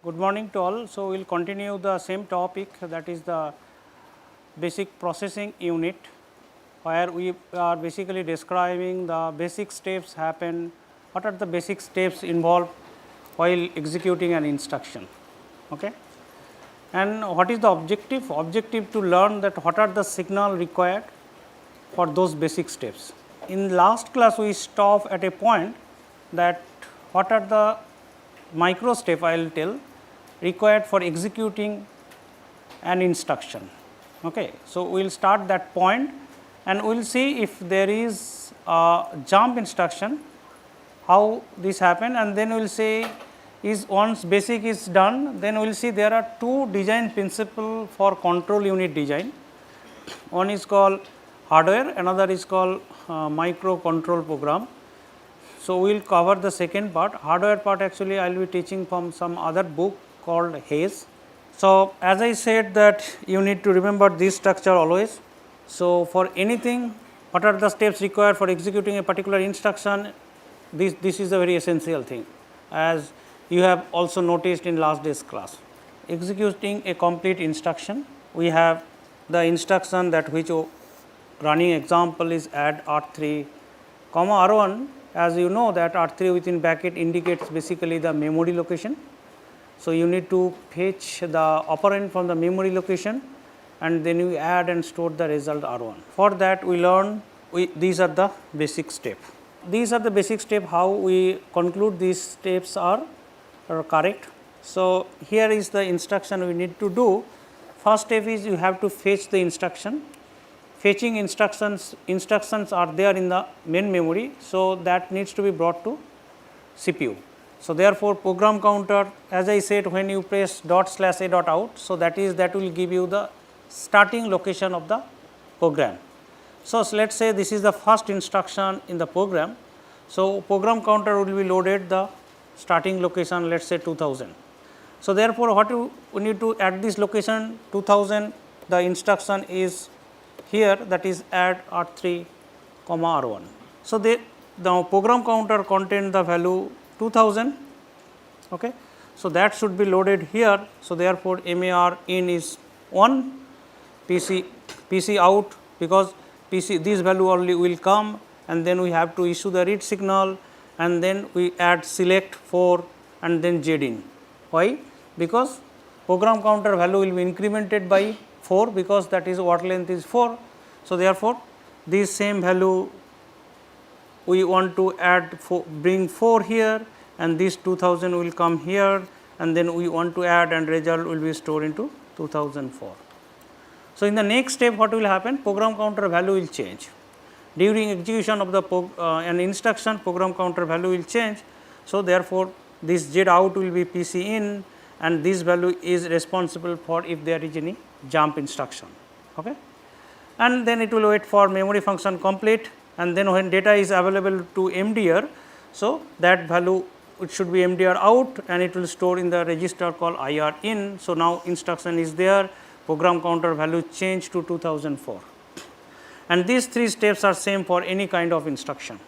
Good morning to all. So, we will continue the same topic, that is the basic processing unit, where we are basically describing the basic steps happen, what are the basic steps involved while executing an instruction. Okay. And what is the objective? Objective to learn that what are the signal required for those basic steps. In last class, we stopped at a point that what are the micro step I will tell required for executing an instruction. Okay. So, we will start that point and we will see if there is a jump instruction, how this happen, and then we will say is once basic is done, then we will see there are two design principle for control unit design. One is called hardware, another is called microcontrol program. So, we will cover the second part. Hardware part actually I will be teaching from some other book called Hayes. So, as I said that you need to remember this structure always. So, for anything, what are the steps required for executing a particular instruction, this is a very essential thing, as you have also noticed in last day's class. Executing a complete instruction, we have the instruction that which running example is add R3 comma R1. As you know that R3 within bracket indicates basically the memory location. So, you need to fetch the operand from the memory location and then you add and store the result R1. For that we learn these are the basic step. These are the basic step, how we conclude these steps are correct. So, here is the instruction we need to do. First step is you have to fetch the instruction. Fetching instructions are there in the main memory. So, that needs to be brought to CPU. So, therefore, program counter, as I said, when you press ./a.out, so that will give you the starting location of the program. So, let us say this is the first instruction in the program. So, program counter will be loaded the starting location, let us say 2000. So, therefore, what we need to at this location 2000, the instruction is here, that is add R3 comma R1. So, the program counter contains the value 2000. Okay. So, that should be loaded here. So, therefore, MAR in is 1, PC out, because PC this value only will come, and then we have to issue the read signal, and then we add select 4 and then Z in. Why? Because program counter value will be incremented by 4, because that is word length is 4. So, therefore, this same value we want to add bring 4 here, and this 2000 will come here, and then we want to add and result will be stored into 2004. So, in the next step what will happen, program counter value will change. During execution of the an instruction, program counter value will change. So, therefore, this Z out will be PC in, and this value is responsible for if there is any jump instruction. Okay. And then it will wait for memory function complete, and then when data is available to MDR, so that value it should be MDR out, and it will store in the register called IR in. So, now instruction is there, program counter value changed to 2004, and these three steps are same for any kind of instruction.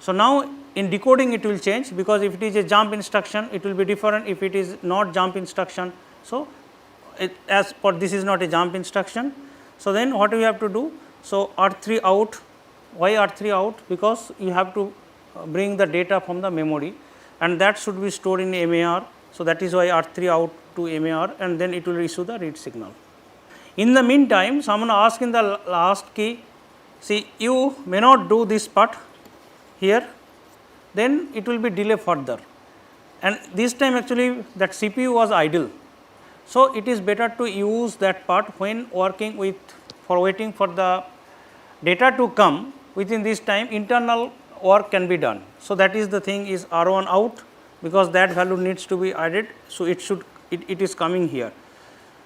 So, now in decoding it will change, because if it is a jump instruction it will be different, if it is not jump instruction. So, as for this is not a jump instruction. So, then what we have to do? So, R3 out, why R3 out? Because you have to bring the data from the memory, and that should be stored in MAR. So, that is why R3 out to MAR, and then it will issue the read signal. In the meantime, someone asked in the last key, see you may not do this part here, then it will be delay further, and this time actually that CPU was idle. So, it is better to use that part when working with for waiting for the data to come. Within this time internal work can be done. So, that is the thing is R1 out, because that value needs to be added. So, it is coming here.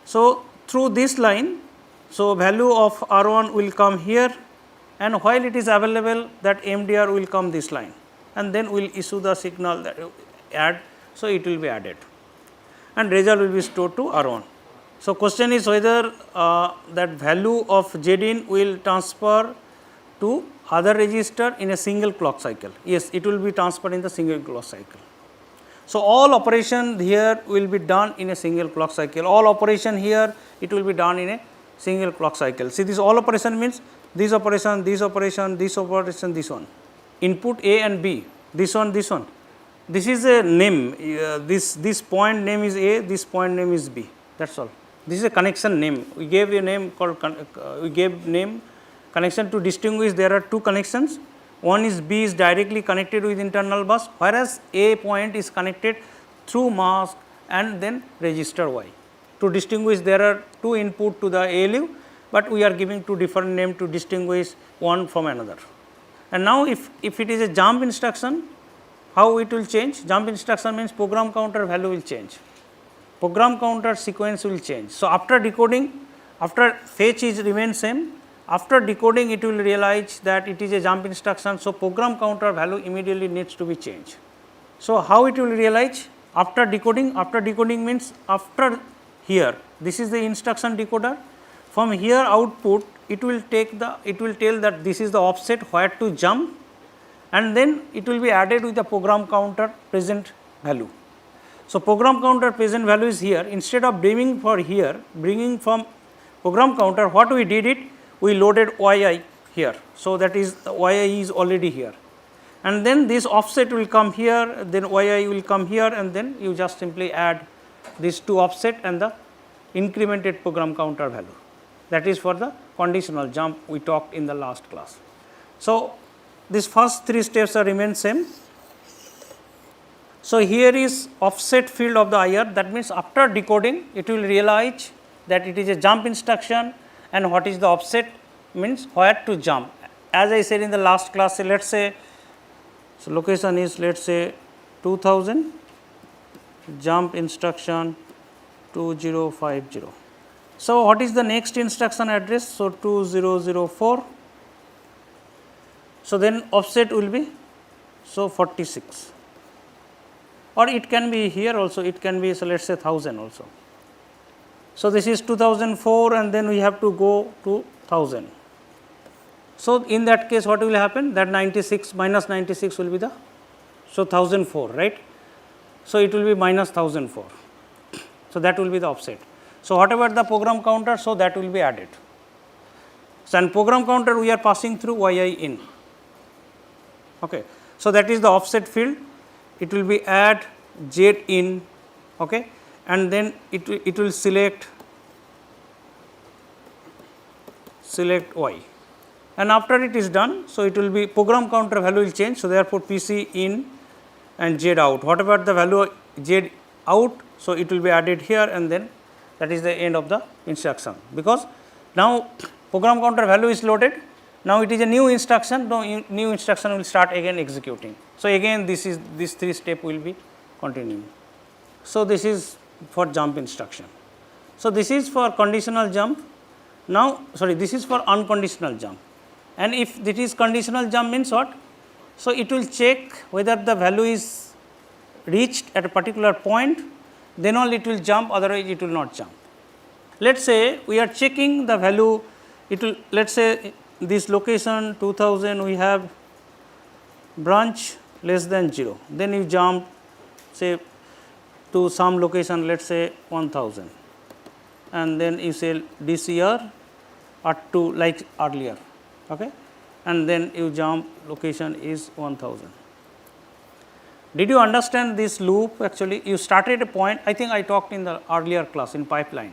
So, through this line, so value of R1 will come here, and while it is available that MDR will come this line, and then we will issue the signal that add. So, it will be added, and result will be stored to R1. So, question is whether that value of Z in will transfer to other register in a single clock cycle. Yes, it will be transferred in the single clock cycle. So, all operation here will be done in a single clock cycle, all operation here it will be done in a single clock cycle. See, this all operation means this operation, this operation, this operation, this one, input A and B, this one, this one. This is a name, this point name is A, this point name is B, that is all. This is a connection name, we gave a name called, we gave name connection to distinguish there are two connections. One is B is directly connected with internal bus, whereas A point is connected through mask and then register Y. To distinguish there are two input to the ALU, but we are giving two different name to distinguish one from another. And now if it is a jump instruction, how it will change? Jump instruction means program counter value will change, program counter sequence will change. So, after decoding, after fetch is remain same, after decoding it will realize that it is a jump instruction. So, program counter value immediately needs to be changed. So, how it will realize? After decoding means after here, this is the instruction decoder, from here output it will take the, it will tell that this is the offset where to jump, and then it will be added with the program counter present value. So, program counter present value is here, instead of bringing for here, bringing from program counter, what we did it, we loaded YI here. So, that is YI is already here, and then this offset will come here, then YI will come here, and then you just simply add these two offset and the incremented program counter value. That is for the conditional jump we talked in the last class. So, these first three steps are remain same. So, here is offset field of the IR, that means after decoding it will realize that it is a jump instruction, and what is the offset means where to jump. As I said in the last class, let us say, so location is let us say 2000, jump instruction 2050. So, what is the next instruction address? So, 2004. So, then offset will be 46, or it can be here also, it can be, so let us say 1000 also. So, this is 2004 and then we have to go to 1000. So, in that case what will happen, that 96 minus 96 will be the, so 1004, right. So, it will be minus 1004. So, that will be the offset. So, whatever the program counter, so that will be added. So, and program counter we are passing through YI in. Okay. So, that is the offset field, it will be add Z in, okay, and then it will select Y, and after it is done, so it will be program counter value will change. So, therefore, PC in and Z out, whatever the value Z out, so it will be added here, and then that is the end of the instruction, because now program counter value is loaded. Now, it is a new instruction, now new instruction will start again executing. So, again this three step will be continuing. So, this is for jump instruction. So, this is for conditional jump. Now, sorry, this is for unconditional jump, and if it is conditional jump means what? So, it will check whether the value is reached at a particular point, then only it will jump, otherwise it will not jump. Let us say we are checking the value, it will, let us say this location 2000 we have branch less than 0, then you jump say to some location, let us say 1000, and then you say DCR R2 like earlier, okay, and then you jump location is 1000. Did you understand this loop? Actually, you started a point, I think I talked in the earlier class in pipeline.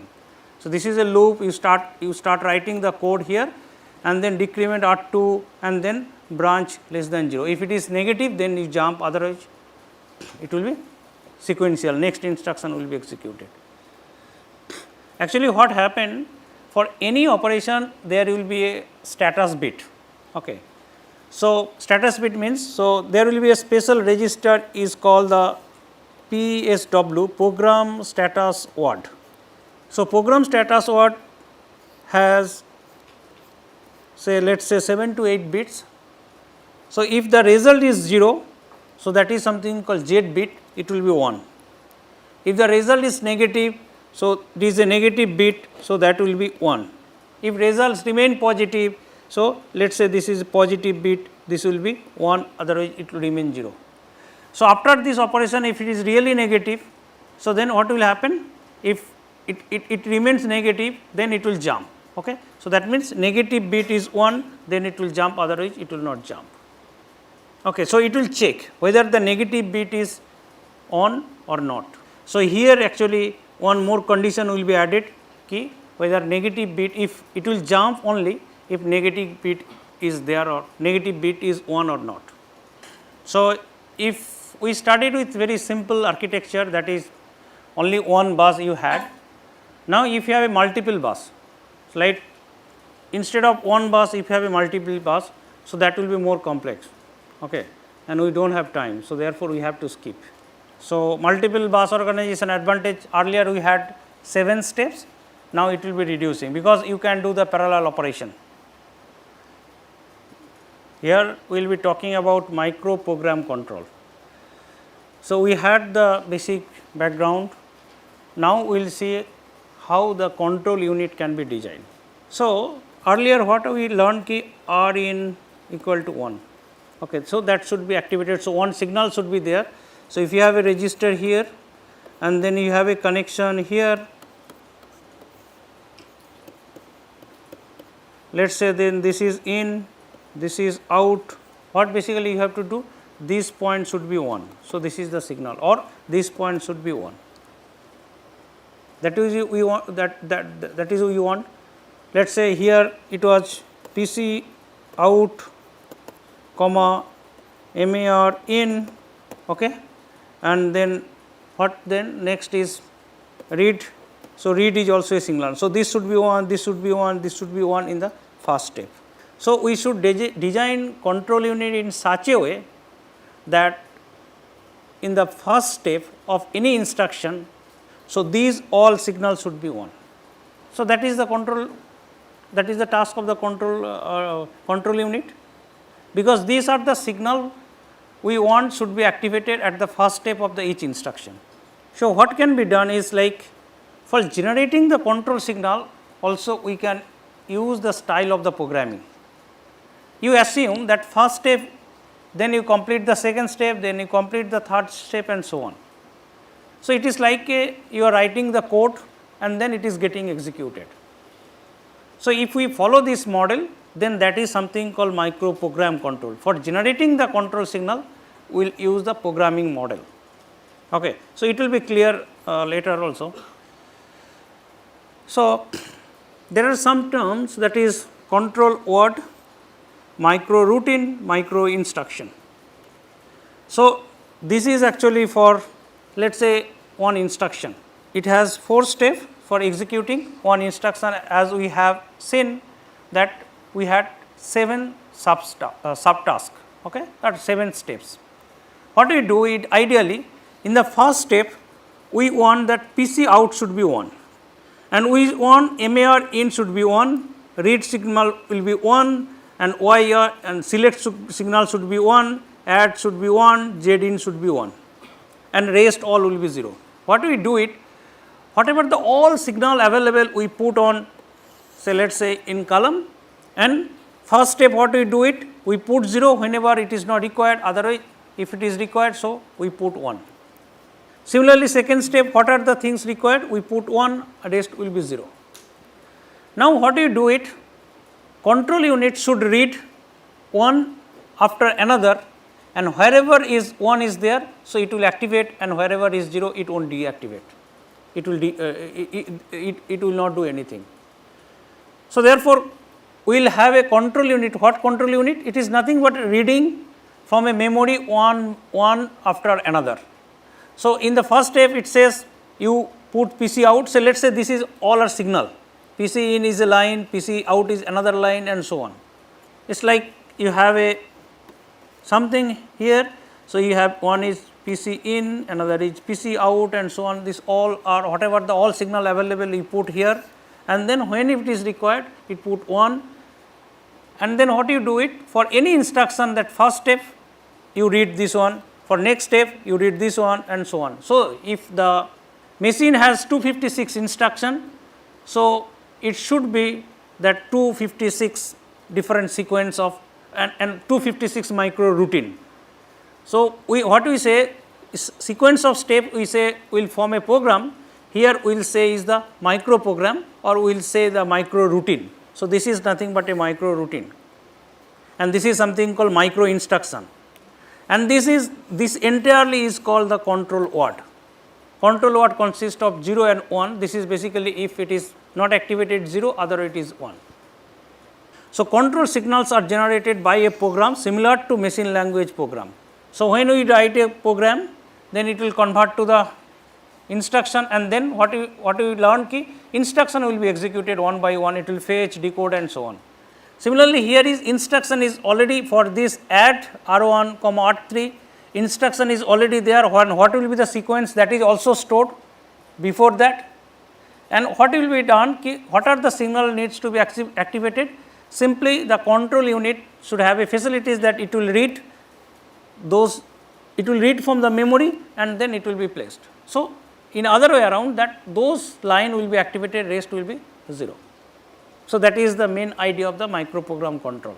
So, this is a loop, you start writing the code here, and then decrement R2 and then branch less than 0. If it is negative, then you jump, otherwise it will be sequential, next instruction will be executed. Actually, what happened, for any operation there will be a status bit. Okay. So, status bit means, so there will be a special register is called the PSW, program status word. So, program status word has say let us say 7 to 8 bits. So, if the result is 0, so that is something called Z bit, it will be 1. If the result is negative, so this is a negative bit, so that will be 1. If results remain positive, so let us say this is a positive bit, this will be 1, otherwise it will remain 0. So, after this operation if it is really negative, so then what will happen? If it remains negative, then it will jump. Okay. So, that means negative bit is 1, then it will jump, otherwise it will not jump. Okay. So, it will check whether the negative bit is on or not. So, here actually one more condition will be added, ki whether negative bit, if it will jump only if negative bit is there or negative bit is 1 or not. So, if we started with very simple architecture, that is only one bus you had. Now, if you have a multiple bus, so like instead of one bus if you have a multiple bus, so that will be more complex, okay, and we do not have time. So, therefore, we have to skip. So, multiple bus organization advantage, earlier we had 7 steps, now it will be reducing because you can do the parallel operation. Here we will be talking about microprogram control. So, we had the basic background, now we will see how the control unit can be designed. So, earlier what we learned, ki R in equal to 1, okay, so that should be activated. So, one signal should be there. So, if you have a register here and then you have a connection here, let us say then this is in, this is out, what basically you have to do, this point should be 1. So, this is the signal, or this point should be 1, that is we want, that is we want. Let us say here it was PC out comma MAR in, okay, and then what then next is read. So, read is also a signal. So, this should be 1, this should be 1, this should be 1 in the first step. So, we should design control unit in such a way that in the first step of any instruction, so these all signals should be 1. So, that is the control, that is the task of the control unit, because these are the signal we want should be activated at the first step of the each instruction. So, what can be done is like for generating the control signal also we can use the style of the programming. You assume that first step, then you complete the second step, then you complete the third step and so on. So, it is like you are writing the code and then it is getting executed. So, if we follow this model, then that is something called microprogram control. For generating the control signal, we will use the programming model. Okay. So, it will be clear later also. So, there are some terms, that is control word, micro routine, micro instruction. So, this is actually for let us say one instruction. It has 4 steps for executing one instruction, as we have seen that we had 7 subtasks, okay, or 7 steps. What we do it ideally, in the first step we want that PC out should be 1 and we want MAR in should be 1, read signal will be 1 and YR and select signal should be 1, add should be 1, Z in should be 1 and rest all will be 0. What we do it, whatever the all signal available we put on, say let us say in column, and first step what we do it, we put 0 whenever it is not required, otherwise if it is required, so we put 1. Similarly, second step, what are the things required, we put 1, rest will be 0. Now, what you do it, control unit should read one after another, and wherever is 1 is there, so it will activate, and wherever is 0 it won't deactivate, it will it will not do anything. So, therefore, we will have a control unit. What control unit? It is nothing but reading from a memory one after another. So, in the first step it says you put PC out. So, let us say this is all our signal, PC in is a line, PC out is another line and so on. It is like you have a something here. So, you have one is PC in, another is PC out and so on, this all are whatever the all signal available you put here, and then when it is required it put 1, and then what you do it for any instruction, that first step you read this one, for next step you read this one and so on. So, if the machine has 256 instruction, so it should be that 256 different sequence of and 256 micro routine. So, what we say is sequence of step we say will form a program. Here we will say is the micro program, or we will say the micro routine. So, this is nothing but a micro routine, and this is something called micro instruction, and this entirely is called the control word. Control word consists of 0 and 1. This is basically if it is not activated 0, other it is 1. So, control signals are generated by a program similar to machine language program. So, when we write a program, then it will convert to the instruction, and then what we learn ki instruction will be executed one by one, it will fetch, decode and so on. Similarly, here is instruction is already for this add R1, R3, instruction is already there. What will be the sequence that is also stored before that, and what will be done ki what are the signal needs to be activated. Simply the control unit should have a facilities that it will read those, it will read from the memory and then it will be placed. So, in other way around that those line will be activated, rest will be 0. So, that is the main idea of the microprogram control.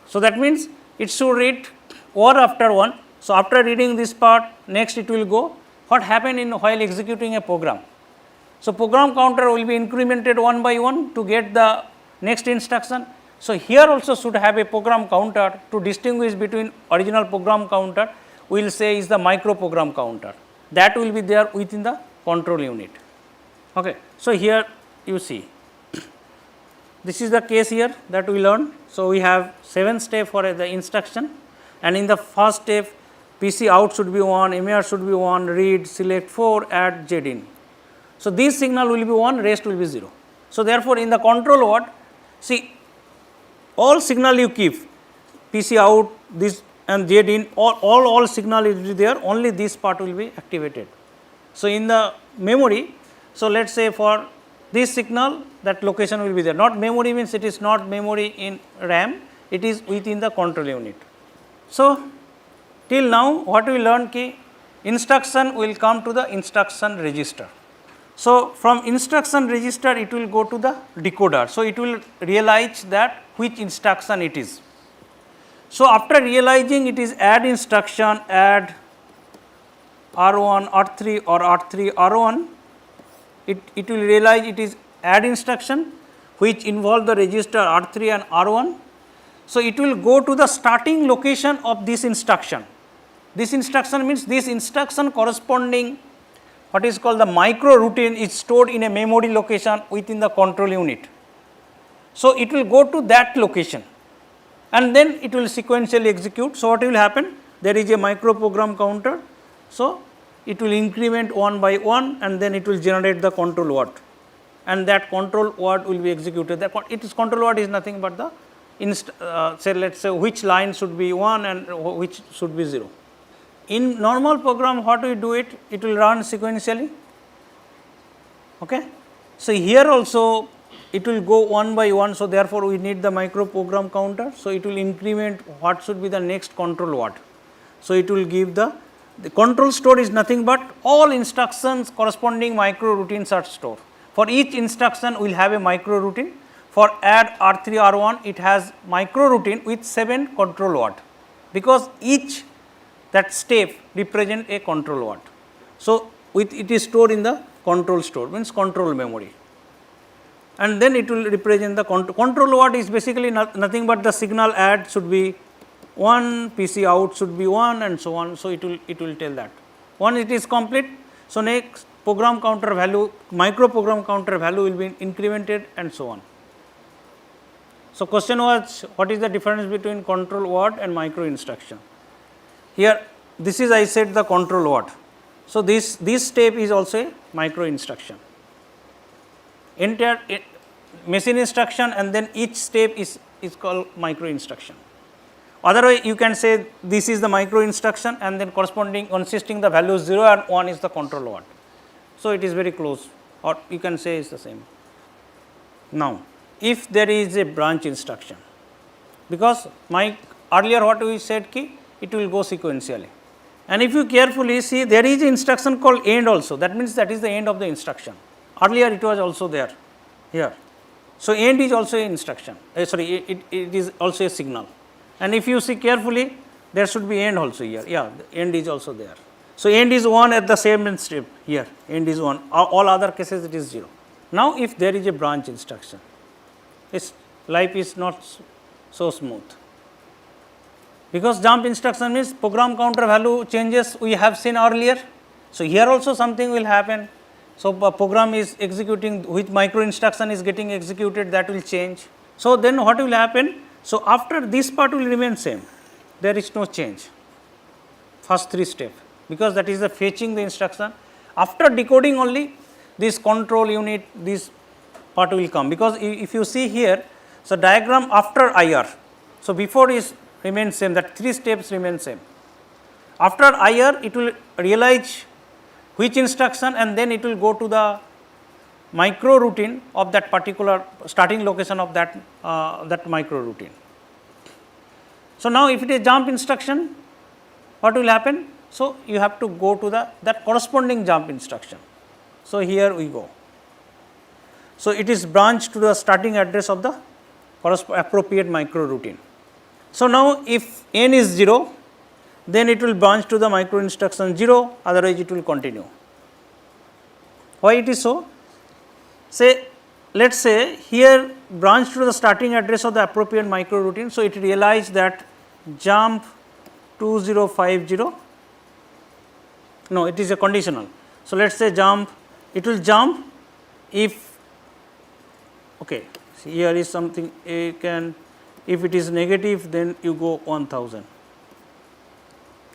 So, that means it should read one after one. So, after reading this part, next it will go what happened in while executing a program. So, program counter will be incremented one by one to get the next instruction. So, here also should have a program counter to distinguish between original program counter, we will say is the microprogram counter, that will be there within the control unit. Okay. So, here you see this is the case here that we learned. So, we have 7 steps for the instruction, and in the first step PC out should be 1, MAR should be 1, read, select 4, add, Z in. So, this signal will be 1, rest will be 0. So, therefore, in the control word, see all signal you keep PC out, this and Z in, all signal will be there, only this part will be activated. So, in the memory, so let us say for this signal that location will be there, not memory means it is not memory in RAM, it is within the control unit. So, till now what we learned ki instruction will come to the instruction register. So, from instruction register it will go to the decoder. So, it will realize that which instruction it is. So, after realizing it is add instruction, add R1, R3 or R3, R1, it will realize it is add instruction which involve the register R3 and R1. So, it will go to the starting location of this instruction. This instruction means this instruction corresponding what is called the micro routine is stored in a memory location within the control unit. So, it will go to that location and then it will sequentially execute. So, what will happen? There is a microprogram counter. So, it will increment one by one and then it will generate the control word, and that control word will be executed. That it is control word is nothing but the say let us say which line should be 1 and which should be 0. In normal program what we do it will run sequentially. Okay. So, here also it will go one by one. So, therefore, we need the microprogram counter. So, it will increment what should be the next control word. So, it will give the control store is nothing but all instructions corresponding micro routines are stored. For each instruction we will have a micro routine. For add R3 R1 it has micro routine with 7 control word, because each that step represent a control word. So, with it is stored in the control store, means control memory, and then it will represent the control word is basically nothing but the signal add should be 1, PC out should be 1 and so on. So, it will tell that once it is complete. So, next program counter value, microprogram counter value will be incremented and so on. So, question was what is the difference between control word and micro instruction. Here this is I said the control word. So, this step is also a micro instruction, entire machine instruction, and then each step is called micro instruction. Otherwise, you can say this is the micro instruction and then corresponding consisting the values 0 and 1 is the control word. So, it is very close, or you can say it is the same. Now, if there is a branch instruction, because earlier what we said ki it will go sequentially, and if you carefully see there is an instruction called end also, that means that is the end of the instruction. Earlier it was also there here. So, end is also an instruction, it is also a signal, and if you see carefully there should be end also here, yeah, the end is also there. So, end is 1 at the same step here, end is 1, all other cases it is 0. Now, if there is a branch instruction, its life is not so smooth, because jump instruction means program counter value changes we have seen earlier. So, here also something will happen. So, program is executing with micro instruction is getting executed, that will change. So, then what will happen? So, after this part will remain same, there is no change, first 3 steps, because that is the fetching the instruction. After decoding only this control unit, this part will come, because if you see here, so diagram after IR, so before is remain same, that 3 steps remain same. After IR it will realize which instruction, and then it will go to the micro routine of that particular starting location of that that micro routine. So, now if it is jump instruction, what will happen? So, you have to go to the that corresponding jump instruction. So, here we go. So, it is branched to the starting address of the appropriate micro routine. So, now if n is 0, then it will branch to the micro instruction 0, otherwise it will continue. Why it is so? Say, let us say here branch to the starting address of the appropriate micro routine. So, it realized that jump 2050, no, it is a conditional. So, let us say jump, it will jump if, okay, see here is something you can, if it is negative, then you go 1000.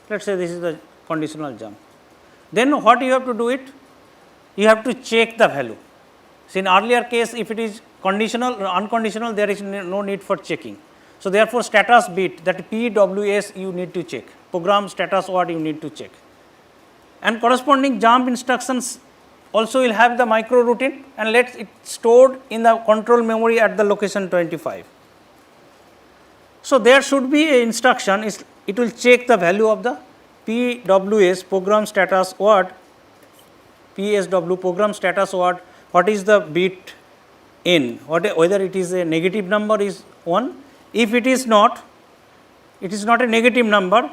Let us say this is the conditional jump. Then what you have to do it? You have to check the value. See, in earlier case, if it is conditional or unconditional, there is no need for checking. So, therefore, status bit, that PWS you need to check, program status word you need to check, and corresponding jump instructions also will have the micro routine, and let it stored in the control memory at the location 25. So, there should be a instruction, it will check the value of the PWS program status word, PSW program status word, what is the bit n, whether it is a negative number is 1, if it is not a negative number,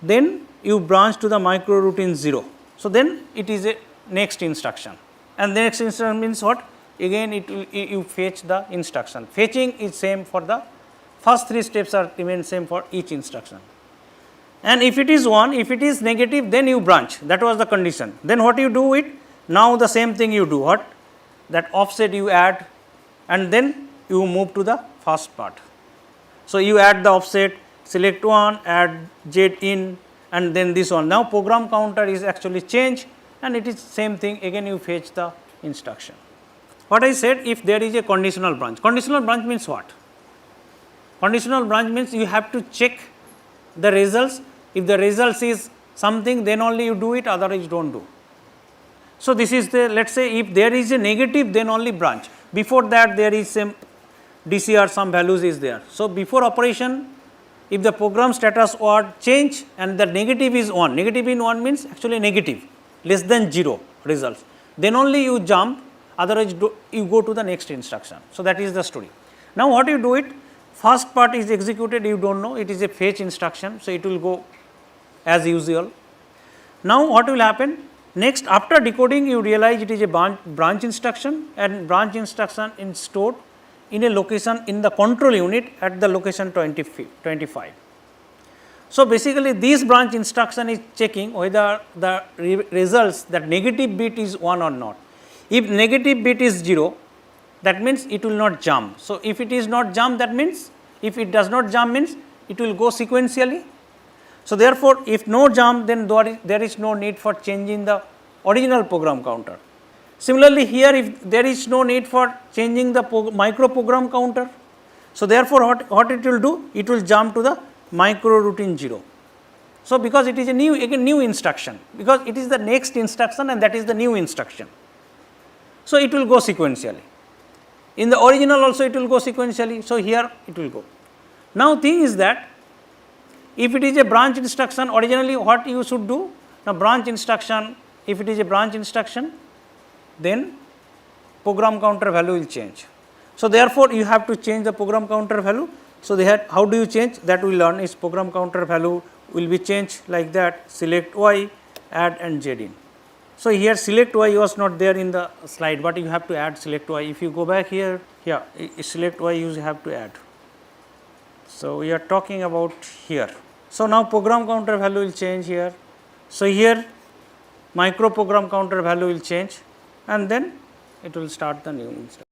then you branch to the micro routine 0. So, then it is a next instruction, and the next instruction means what? Again it will, you fetch the instruction. Fetching is same for the first 3 steps are remain same for each instruction. And if it is 1, if it is negative, then you branch, that was the condition. Then what you do it? Now the same thing you do, what? That offset you add, and then you move to the first part. So, you add the offset, select 1, add Z in, and then this one. Now, program counter is actually changed, and it is same thing, again you fetch the instruction. What I said, if there is a conditional branch means what? Conditional branch means you have to check the results. If the results is something, then only you do it, otherwise do not do. So, this is the, let us say if there is a negative, then only branch. Before that there is some DCR, some values is there. So, before operation, if the program status word change and the negative is 1, negative in 1 means actually negative, less than 0 results, then only you jump, otherwise you go to the next instruction. So, that is the story. Now, what you do it? First part is executed, you do not know, it is a fetch instruction. So, it will go as usual. Now, what will happen? Next, after decoding, you realize it is a branch instruction, and branch instruction is stored in a location in the control unit at the location 25. So, basically this branch instruction is checking whether the results, that negative bit is 1 or not. If negative bit is 0, that means it will not jump. So, if it is not jump, that means if it does not jump means it will go sequentially. So, therefore, if no jump, then there is no need for changing the original program counter. Similarly, here if there is no need for changing the micro program counter. So, therefore, what it will do? It will jump to the micro routine 0. So, because it is a new instruction, because it is the next instruction and that is the new instruction. So, it will go sequentially. In the original also it will go sequentially. So, here it will go. Now, thing is that if it is a branch instruction, originally what you should do? Now, branch instruction, if it is a branch instruction, then program counter value will change. So, therefore, you have to change the program counter value. So, they had how do you change that we learn is program counter value will be changed like that, select y, add and z in. So, here select y was not there in the slide, but you have to add select y. If you go back here, yeah, select y you have to add. So, we are talking about here. So, now program counter value will change here. So, here micro program counter value will change and then it will start the new instance.